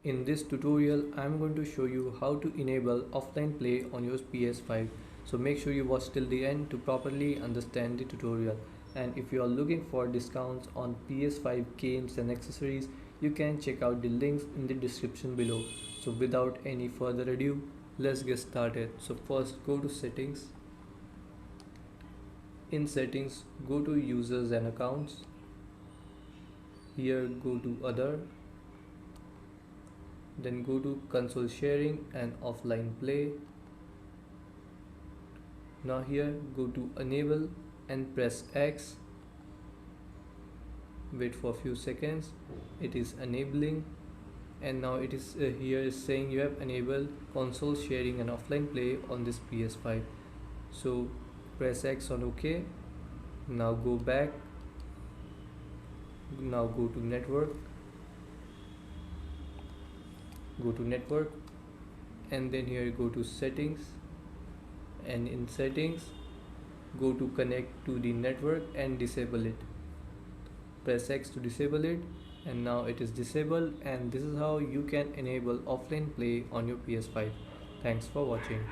In this tutorial, I'm going to show you how to enable offline play on your PS5. So make sure you watch till the end to properly understand the tutorial. And if you are looking for discounts on PS5 games and accessories, you can check out the links in the description below. So without any further ado, let's get started. So first go to settings. In settings, go to users and accounts. Here go to other. Then go to console sharing and offline play. Now here go to enable and press X. Wait for a few seconds. It is enabling, and now it is here is saying you have enabled console sharing and offline play on this PS5. So press X on OK. Now go back. Now go to network. Go to network, and then here go to settings, and in settings go to connect to the network and disable it. Press X to disable it, and now it is disabled, and this is how you can enable offline play on your PS5. Thanks for watching.